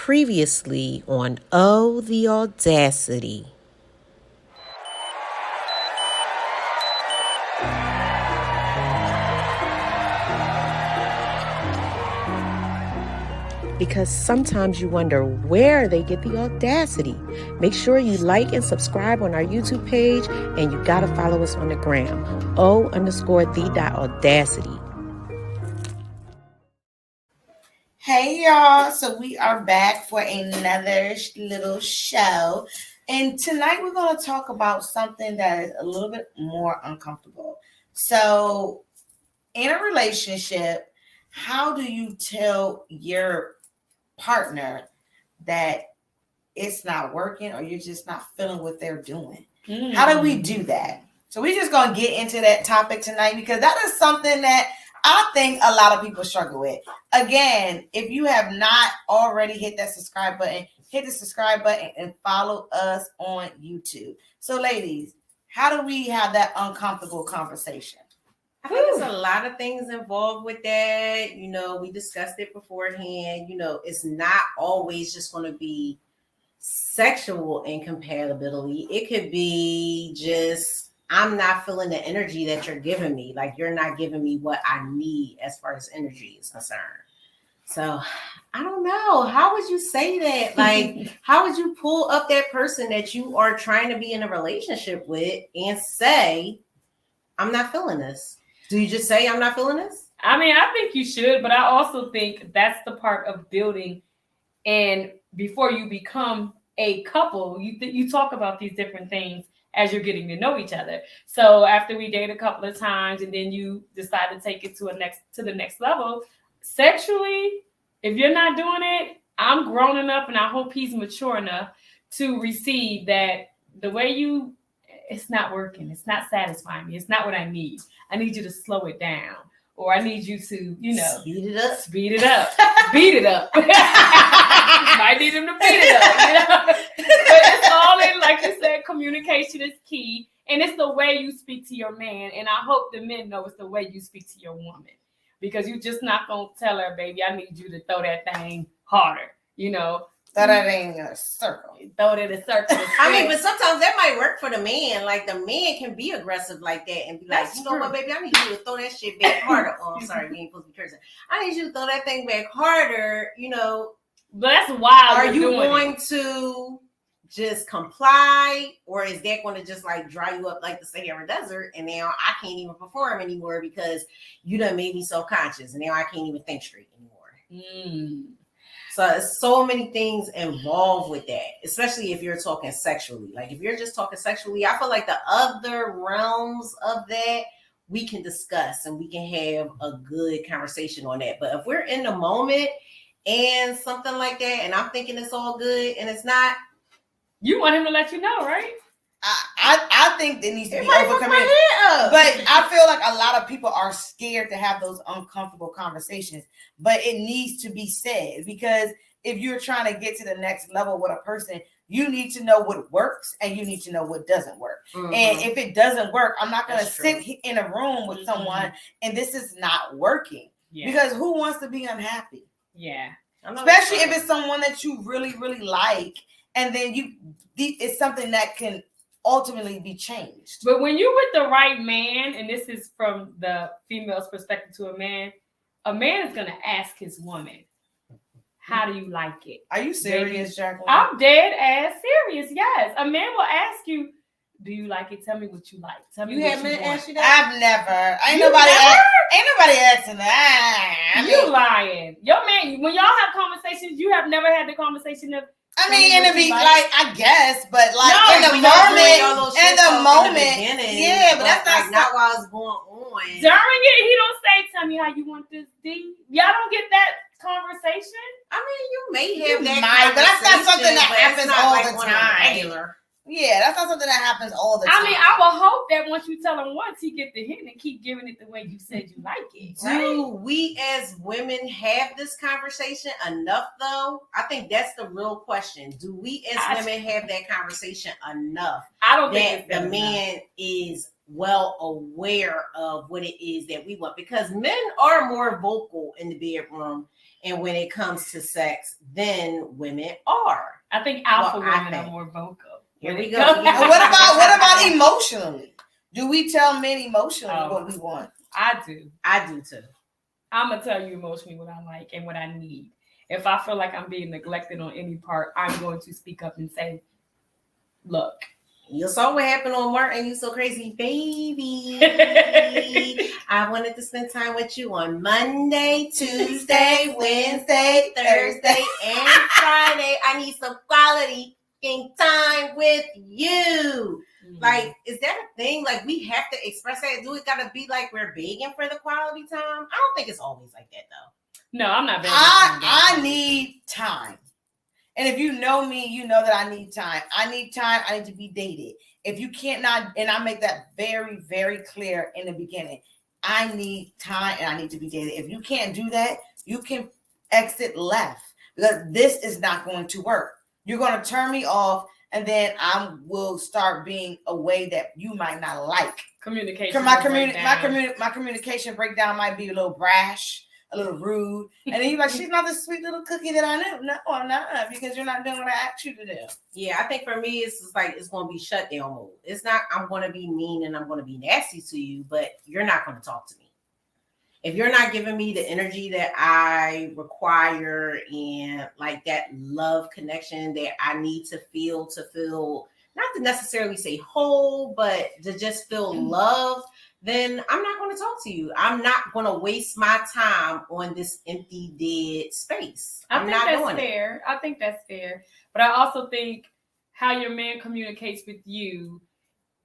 Previously on Oh, the Audacity. Because sometimes you wonder where they get the audacity. Make sure you like and subscribe on our YouTube page, and you gotta follow us on the gram, O_the.audacity. Hey y'all, so we are back for another little show, and tonight we're going to talk about something that is a little bit more uncomfortable. So in a relationship, how do you tell your partner that it's not working or you're just not feeling what they're doing? How do we do that? So we're just going to get into that topic tonight because that is something that I think a lot of people struggle with. Again, if you have not already hit that subscribe button, hit the subscribe button and follow us on YouTube. So ladies, how do we have that uncomfortable conversation? I think there's a lot of things involved with that. You know, we discussed it beforehand. You know, it's not always just going to be sexual incompatibility. It could be just, I'm not feeling the energy that you're giving me. Like, you're not giving me what I need as far as energy is concerned. So I don't know. How would you say that? Like, how would you pull up that person that you are trying to be in a relationship with and say, I'm not feeling this? Do you just say, I'm not feeling this? I mean, I think you should, but I also think that's the part of building. And before you become a couple, you talk about these different things as you're getting to know each other. So after we date a couple of times and then you decide to take it to the next level, sexually, if you're not doing it, I'm grown enough and I hope he's mature enough to receive that the way it's not working. It's not satisfying me. It's not what I need. I need you to slow it down. Or I need you to, speed it up. Beat it up. Might need him to beat it up, But it's all in, like you said, communication is key. And it's the way you speak to your man. And I hope the men know it's the way you speak to your woman. Because you're just not going to tell her, baby, I need you to throw that thing harder, Throw that in a circle. Throw it in a circle. I mean, but sometimes that might work for the man. Like, the man can be aggressive like that and be like, That's you know true. what, baby, I need you to throw that shit back harder. Oh, I'm sorry, we ain't supposed to be cursing. I need you to throw that thing back harder, But that's wild. Are you going to just comply, or is that going to just like dry you up like the Sahara Desert? And now I can't even perform anymore because you done made me self-conscious, and now I can't even think straight anymore. So there's so many things involved with that, especially if you're talking sexually. Like, if you're just talking sexually, I feel like the other realms of that we can discuss and we can have a good conversation on that. But if we're in the moment and something like that, and I'm thinking it's all good and it's not, you want him to let you know, right? I think there needs to be overcoming. But I feel like a lot of people are scared to have those uncomfortable conversations. But it needs to be said, because if you're trying to get to the next level with a person, you need to know what works and you need to know what doesn't work. Mm-hmm. And if it doesn't work, I'm not going to sit in a room with someone and this is not working. Yeah. Because who wants to be unhappy? Yeah. Especially if it's someone that you really, really like, and then it's something that can ultimately be changed. But when you're with the right man, and this is from the female's perspective to a man is going to ask his woman, how do you like it? Are you serious, Jacqueline? I'm dead ass serious, yes. A man will ask you, do you like it? Tell me what you like. Tell me you what you want. Asked you that? I've never. Ain't nobody asking that. You lying. Your man, when y'all have conversations, you have never had the conversation of, I mean, and to be like, I guess, but like in the moment, yeah, but that's not while it's going on. During it, he don't say, tell me how you want this D. Y'all don't get that conversation? I mean, you may have that but that's not something that happens all the time. Regular. Yeah, that's not something that happens all the time. I mean, I will hope that once you tell him once, he get the hint and keep giving it the way you said you like it. Do we as women have this conversation enough, though? I think that's the real question. Do we as women have that conversation enough? I don't think that the man is well aware of what it is that we want, because men are more vocal in the bedroom And when it comes to sex, then women are. I think alpha Well, I women think. are more vocal. Here we When go. it comes- And what about emotionally? Do we tell men emotionally what we want? I do. I do too. I'm gonna tell you emotionally what I like and what I need. If I feel like I'm being neglected on any part, I'm going to speak up and say, look. You saw what happened on Martin. You so crazy, baby. I wanted to spend time with you on Monday, Tuesday, Wednesday, Thursday, and Friday. I need some quality time with you. Like, is that a thing? Like, we have to express that? Do it gotta be like we're begging for the quality time? I don't think it's always like that though. No, I'm not begging. I need time. And if you know me, you know that I need time. I need time. I need to be dated. If you can't not, and I make that very, very clear in the beginning. I need time and I need to be dated. If you can't do that, you can exit left because this is not going to work. You're going to turn me off, and then I will start being a way that you might not like. Communication. My communication breakdown might be a little brash, a little rude, and then you're like, she's not the sweet little cookie that I knew. No, I'm not, because you're not doing what I asked you to do. Yeah, I think for me, it's just like it's going to be shutdown mode. It's not I'm going to be mean and I'm going to be nasty to you, but you're not going to talk to me. If you're not giving me the energy that I require and like that love connection that I need to feel, not to necessarily say whole, but to just feel love, then I'm not going to talk to you. I'm not going to waste my time on this empty, dead space. I think that's fair. I think that's fair. But I also think how your man communicates with you,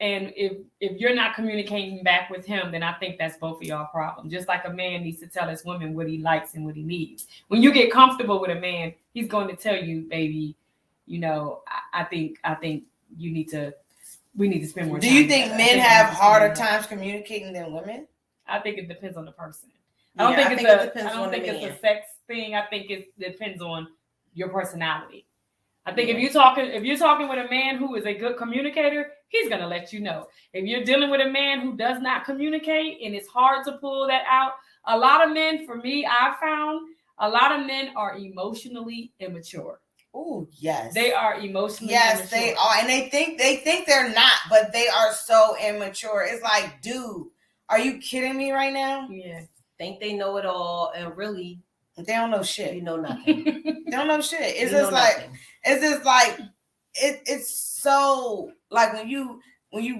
and if you're not communicating back with him, then I think that's both of y'all problem. Just like a man needs to tell his woman what he likes and what he needs. When you get comfortable with a man, he's going to tell you, baby, you know, I think we need to spend more time. Do you think men have harder times communicating than women? I think it depends on the person. I don't think it's a sex thing. I think it depends on your personality. I think if you're talking with a man who is a good communicator, he's gonna let you know. If you're dealing with a man who does not communicate and it's hard to pull that out, a lot of men, for me, I found a lot of men are emotionally immature. Oh, yes. They are emotionally immature. Yes, they are. And they think they're not, but they are so immature. It's like, dude, are you kidding me right now? Yeah. Think they know it all, and really they don't know shit. You know nothing. They don't know shit. It's just like it's so like when you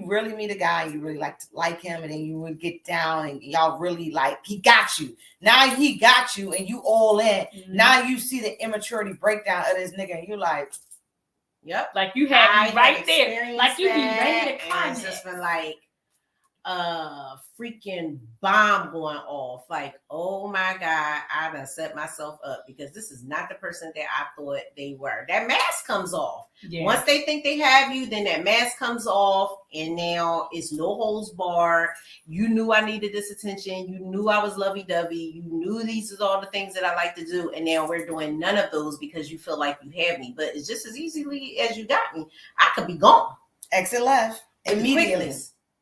really meet a guy and you really like him, and then you would get down and y'all really like, he got you. Now he got you and you all in. Mm-hmm. Now you see the immaturity breakdown of this nigga and you're like, yep. Like you had right there. Like you be ready to climb. It's just been like freaking bomb going off. Like, oh my God, I done set myself up because this is not the person that I thought they were. That mask comes off. Yeah. Once they think they have you, then that mask comes off, and now it's no holds barred. You knew I needed this attention. You knew I was lovey-dovey. You knew these are all the things that I like to do, and now we're doing none of those because you feel like you have me. But it's just as easily as you got me, I could be gone. Exit left immediately.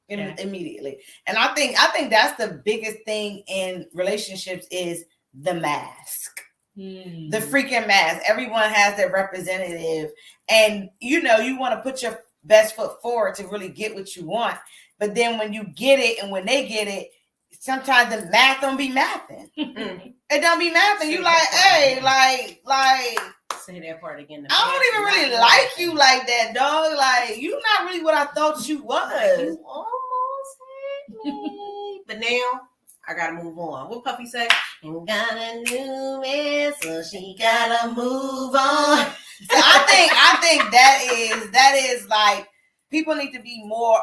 Yeah. Immediately. And I think that's the biggest thing in relationships is the mask. The freaking mask. Everyone has their representative, and you want to put your best foot forward to really get what you want. But then when you get it and when they get it, sometimes the math don't be mathing. It don't be mathing. You like, hey, like say that part again. I don't even really like you like that, dog. Like, you not really what I thought you was. You almost had me. But now I gotta move on. What Puffy say? And got a new man, so she gotta move on. So I think that is like, people need to be more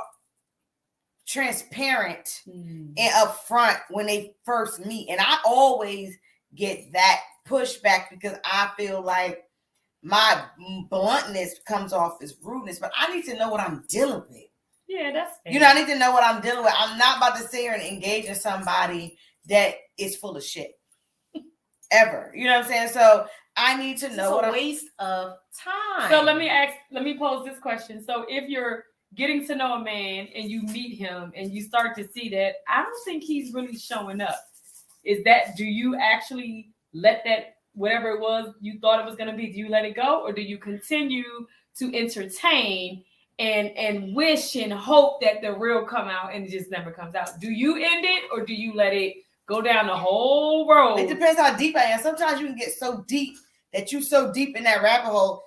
transparent and upfront when they first meet. And I always get that pushback because I feel like my bluntness comes off as rudeness, but I need to know what I'm dealing with. Yeah, that's fair. I need to know what I'm dealing with. I'm not about to sit here and engage in somebody that is full of shit. Ever. You know what I'm saying? So I need to know what a waste of time. So let me pose this question. So if you're getting to know a man and you meet him and you start to see that I don't think he's really showing up, do you actually let that whatever it was you thought it was going to be? Do you let it go, or do you continue to entertain and wish and hope that the real come out and it just never comes out? Do you end it, or do you let it go down the whole road? It depends how deep I am. Sometimes you can get so deep that you so deep in that rabbit hole,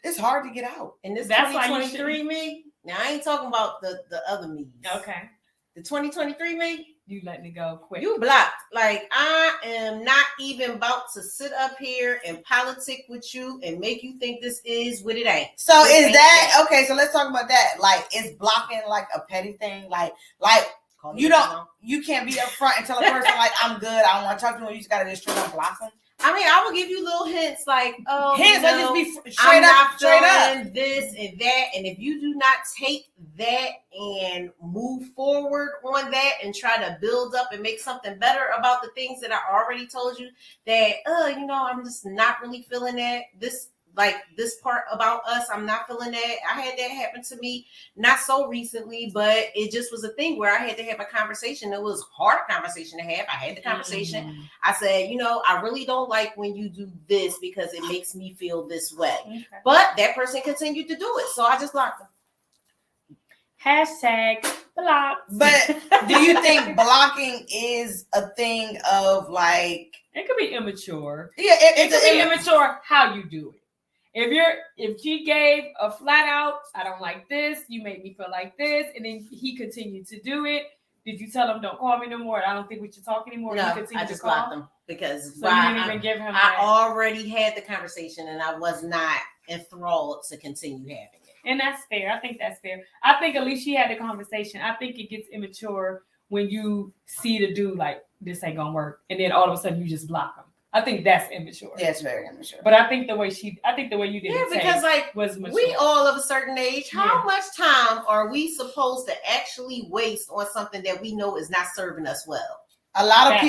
it's hard to get out. And this That's 2023 me. Now I ain't talking about the other me. Okay. The 2023 me. You letting it go quick. You blocked. Like, I am not even about to sit up here and politic with you and make you think this is what it ain't. So this is ain't that okay? So let's talk about that. Like, is blocking like a petty thing? Like you don't, you can't be upfront and tell a person like, I'm good, I don't want to talk to them. You just gotta just straight up block them. I mean, I will give you little hints like, oh, hints, you know, just be straight I'm up, not straight up. feeling this and that. And if you do not take that and move forward on that and try to build up and make something better about the things that I already told you, that, you know, I'm just not really feeling that. This part about us, I'm not feeling that. I had that happen to me not so recently, but it just was a thing where I had to have a conversation. It was a hard conversation to have. I had the conversation. I said, you know, I really don't like when you do this because it makes me feel this way. Okay. But that person continued to do it. So I just blocked them. Hashtag block. But do you think blocking is a thing of like... It could be immature. Yeah, it could be immature how you do it. If she gave a flat out, I don't like this, you made me feel like this, and then he continued to do it, did you tell him don't call me no more? I don't think we should talk anymore. No, I just blocked him because so you didn't even give him. I already had the conversation, and I was not enthralled to continue having it. And that's fair. I think that's fair. I think at least she had the conversation. I think it gets immature when you see the dude like this ain't gonna work, and then all of a sudden you just block him. I think that's immature. Yeah, it's very immature. But I think the way you did it, because like was mature. We all of a certain age. How much time are we supposed to actually waste on something that we know is not serving us well? A lot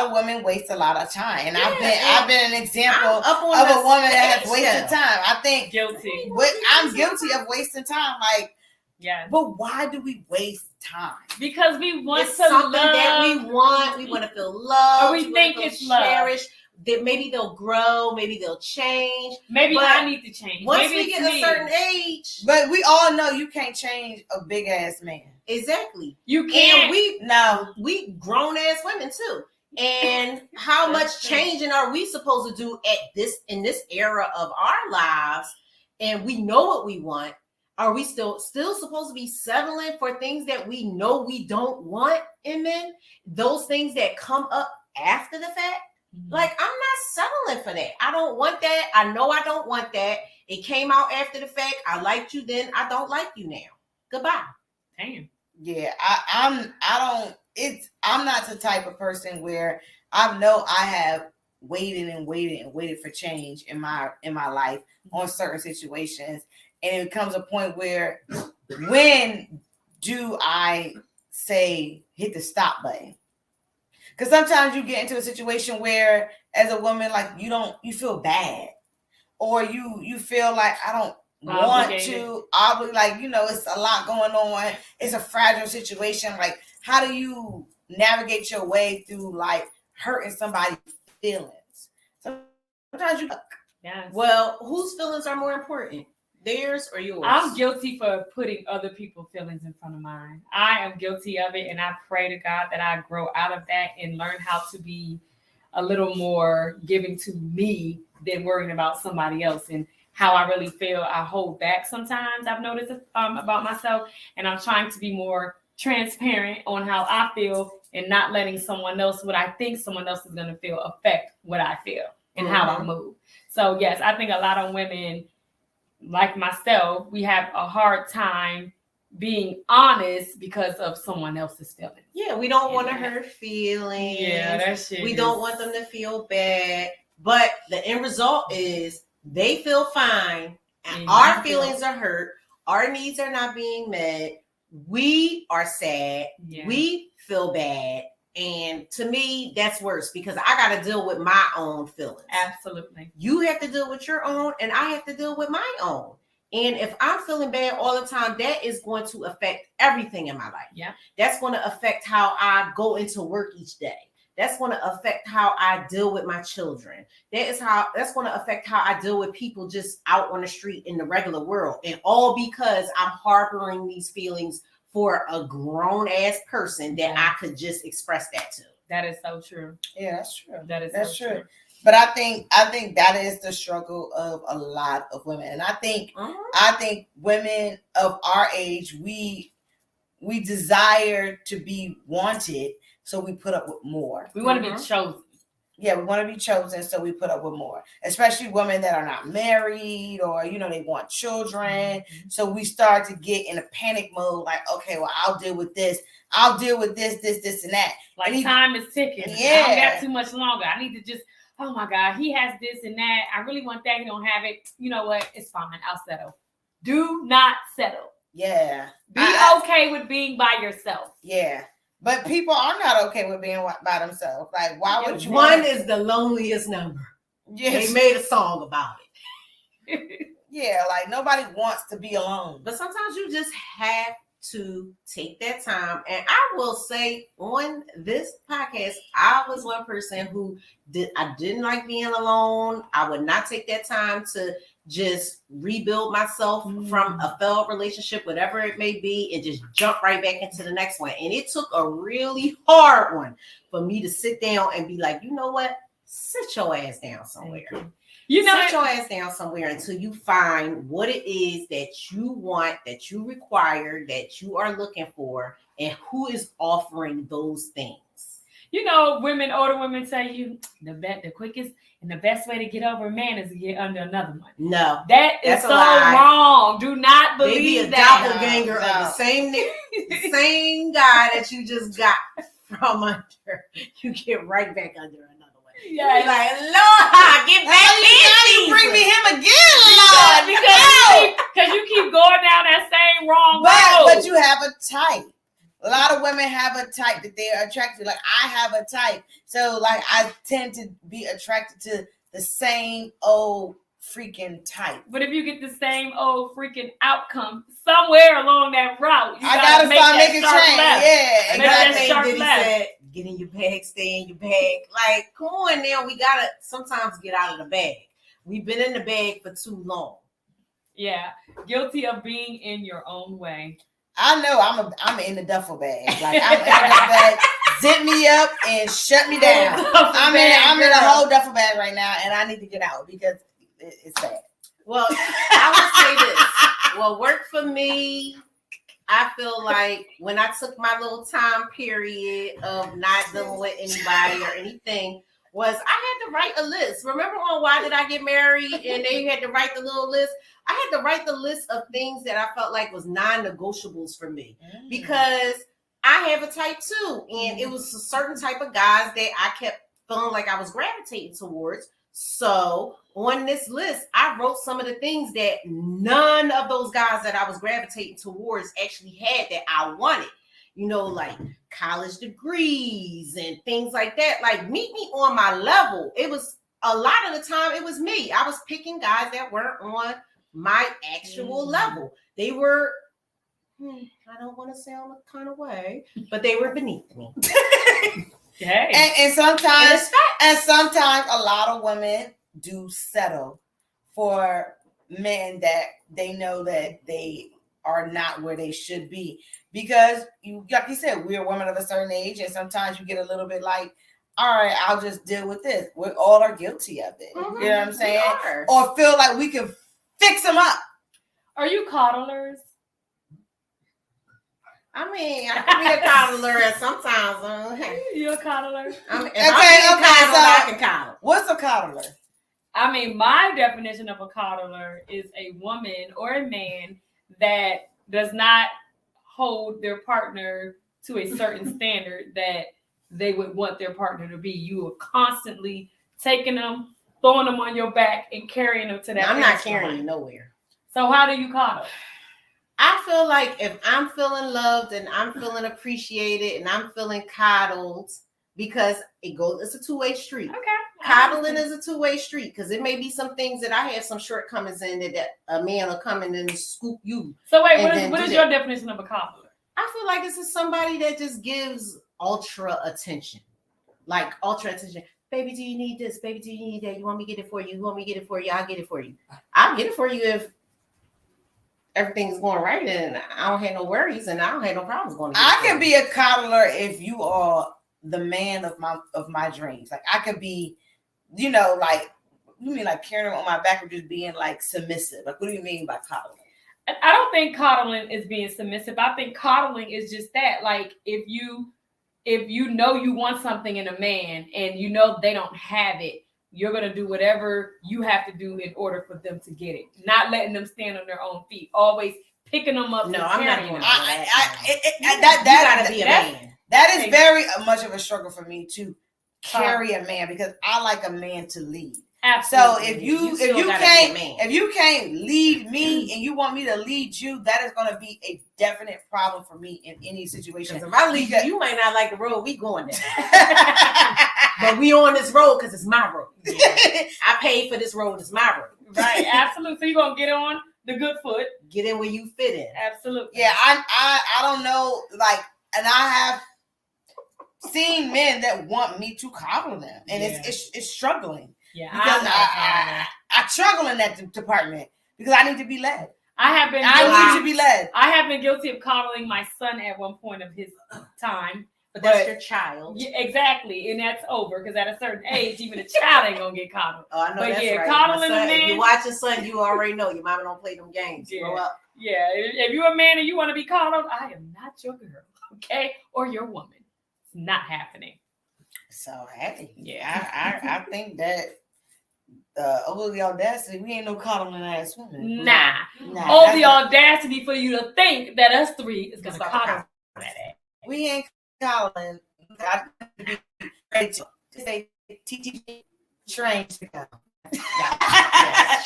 of women waste a lot of time, and I've been an example of a woman that has wasted time. I think guilty. I'm guilty of wasting time. Like, yeah. But why do we waste time? Because we want it's something that we want. We want to feel loved. Or we think it's cherished. That maybe they'll grow, maybe they'll change. Maybe I need to change. Once maybe we get a certain age. But we all know you can't change a big ass man. Exactly. You can't. And we grown ass women too. And how much changing are we supposed to do in this era of our lives? And we know what we want. Are we still supposed to be settling for things that we know we don't want in men? Those things that come up after the fact? Like, I'm not settling for that. I don't want that. I know I don't want that. It came out after the fact. I liked you then. I don't like you now. Goodbye. Damn. Yeah, I'm not the type of person where I know I have waited for change in my life on certain situations. And it comes a point where when do I say hit the stop button? Because sometimes you get into a situation where, as a woman, like you feel bad, or you feel like I don't want to. Like, you know, it's a lot going on. It's a fragile situation. Like, how do you navigate your way through like hurting somebody's feelings? Sometimes you. Yes. Well, whose feelings are more important? Theirs or yours? I'm guilty for putting other people's feelings in front of mine. I am guilty of it, and I pray to God that I grow out of that and learn how to be a little more giving to me than worrying about somebody else and how I really feel. I hold back sometimes, I've noticed about myself, and I'm trying to be more transparent on how I feel and not letting what I think someone else is going to feel affect what I feel and how I move. So yes, I think a lot of women like myself, we have a hard time being honest because of someone else's feelings. Yeah, we don't want to hurt feelings. Yeah, that shit. We don't want them to feel bad. But the end result is they feel fine, and our feelings are hurt. Our needs are not being met. We are sad. Yeah. We feel bad. And to me, that's worse because I got to deal with my own feelings. Absolutely. You have to deal with your own, and I have to deal with my own. And if I'm feeling bad all the time, that is going to affect everything in my life. Yeah. That's going to affect how I go into work each day. That's going to affect how I deal with my children. That's going to affect how I deal with people just out on the street in the regular world. And all because I'm harboring these feelings for a grown ass person that I could just express that to. That is so true. Yeah, that's true. That's so true. But I think that is the struggle of a lot of women. And I think women of our age, we desire to be wanted, so we put up with more. We want to be chosen. Yeah, we want to be chosen, so we put up with more. Especially women that are not married, or they want children. So we start to get in a panic mode, like, okay, well, I'll deal with this, this, and that. Like, time is ticking. Yeah, I don't got too much longer. I need to just, oh my God, he has this and that. I really want that. He don't have it. You know what? It's fine. I'll settle. Do not settle. Yeah. Be okay with being by yourself. Yeah. But people are not okay with being by themselves. Like, why would you? One is the loneliest number. Yes. They made a song about it. Yeah, like nobody wants to be alone. But sometimes you just have to take that time. And I will say on this podcast, I was one person who I didn't like being alone. I would not take that time to just rebuild myself from a failed relationship, whatever it may be, and just jump right back into the next one. And it took a really hard one for me to sit down and be like, you know what? Sit your ass down somewhere. Sit your ass down somewhere until you find what it is that you want, that you require, that you are looking for, and who is offering those things. Older women say the quickest and the best way to get over a man is to get under another one. No, that's so wrong. Do not believe Maybe a that. Doppelganger of the same guy that you just got from under. You get right back under another one. Yeah, like, Lord, get back in. You bring me him again, Lord, because you keep going down that same wrong road. But you have a type. A lot of women have a type that they're attracted to. Like, I have a type. So, like, I tend to be attracted to the same old freaking type. But if you get the same old freaking outcome somewhere along that route, I gotta start making change. Yeah, exactly. He said, get in your bag, stay in your bag. Like, come on now. We gotta sometimes get out of the bag. We've been in the bag for too long. Yeah. Guilty of being in your own way. I know I'm in the duffel bag. Like, I'm in the duffel bag. Zip me up and shut me down. I'm in a whole duffel bag right now, and I need to get out because it's bad. Well, I would say this. What worked for me, I feel like when I took my little time period of not dealing with anybody or anything, was I had to write a list. Remember on Why Did I Get Married? And they had to write the little list. I had to write the list of things that I felt like was non-negotiables for me because I have a type too. And it was a certain type of guys that I kept feeling like I was gravitating towards. So on this list, I wrote some of the things that none of those guys that I was gravitating towards actually had that I wanted. Like college degrees and things like that. Like, meet me on my level. It was a lot of the time, it was me. I was picking guys that weren't on my actual level. They were, I don't want to sound a kind of way, but they were beneath me. And sometimes a lot of women do settle for men that they know that they are not where they should be, because like you said, we're women of a certain age, and sometimes you get a little bit like, all right, I'll just deal with this. We all are guilty of it. You know what I'm saying? Or feel like we can fix them up. Are you coddlers? I mean, I can be a coddler sometimes. You a coddler? I can coddle. What's a coddler? I mean, my definition of a coddler is a woman or a man that does not hold their partner to a certain standard that they would want their partner to be. You are constantly taking them, throwing them on your back, and carrying them to that. I'm not carrying you nowhere. So how do you coddle? I feel like if I'm feeling loved and I'm feeling appreciated and I'm feeling coddled, because it's a two-way street. Okay. Coddling is a two-way street, because it may be some things that I have some shortcomings in that a man will come in and scoop you. So wait, what is your definition of a coddler? I feel like this is somebody that just gives ultra attention. like ultra attention. Baby, do you need this? Baby, do you need that? You want me to get it for you? You want me to get it for you? I'll get it for you. I'll get it for you if everything's going right and I don't have no worries and I don't have no problems going. I can be a coddler if you are the man of my dreams. Like I could be, like you mean like carrying him on my back or just being like submissive? Like what do you mean by coddling? I don't think coddling is being submissive. I think coddling is just that. Like if you know you want something in a man and you know they don't have it, you're going to do whatever you have to do in order for them to get it. Not letting them stand on their own feet. Always picking them up. No, I'm not doing that. That gotta be a man. That is very much of a struggle for me to carry a man because I like a man to lead. Absolutely. So if you can't lead me and you want me to lead you, that is going to be a definite problem for me in any situation. If I lead you might not like the road we going down. But we on this road because it's my road. Yeah. I paid for this road. It's my road. Right. Absolutely. So you're going to get on the good foot. Get in where you fit in. Absolutely. Yeah. I don't know. Like, and I have seen men that want me to coddle them and it's struggling. Yeah. Because I struggle in that department because I need to be led. I need to be led. I have been guilty of coddling my son at one point of his time. But that's your child. Yeah, exactly. And that's over because at a certain age, even a child ain't going to get coddled. Oh, I know that's right. Coddling a man. If you watch your son, you already know your mama don't play them games. Yeah. Grow up. Yeah. If you're a man and you want to be coddled, I am not your girl, okay? Or your woman. It's not happening. So, hey, I think that over the audacity, we ain't no coddling ass women. Nah. Over the audacity for you to think that us three is going to coddle that ass. We ain't coddling. I be ready to say TTG train to go.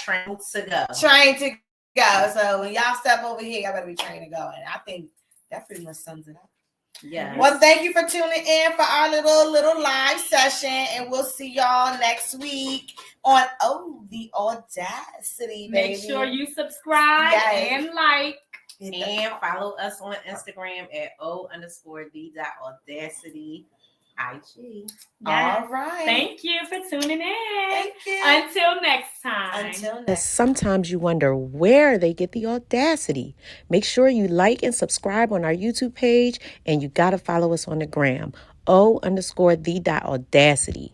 Train to go. Train to go. So when y'all step over here, y'all better be trained to go. And I think that pretty much sums it up. Yeah. Well, thank you for tuning in for our little live session, and we'll see y'all next week on the Audacity. Make sure you subscribe and like. And follow us on Instagram at O_the.audacity IG. Yes. All right. Thank you for tuning in. Thank you. Until next time. Sometimes you wonder where they get the audacity. Make sure you like and subscribe on our YouTube page, and you got to follow us on the gram, O_the.audacity.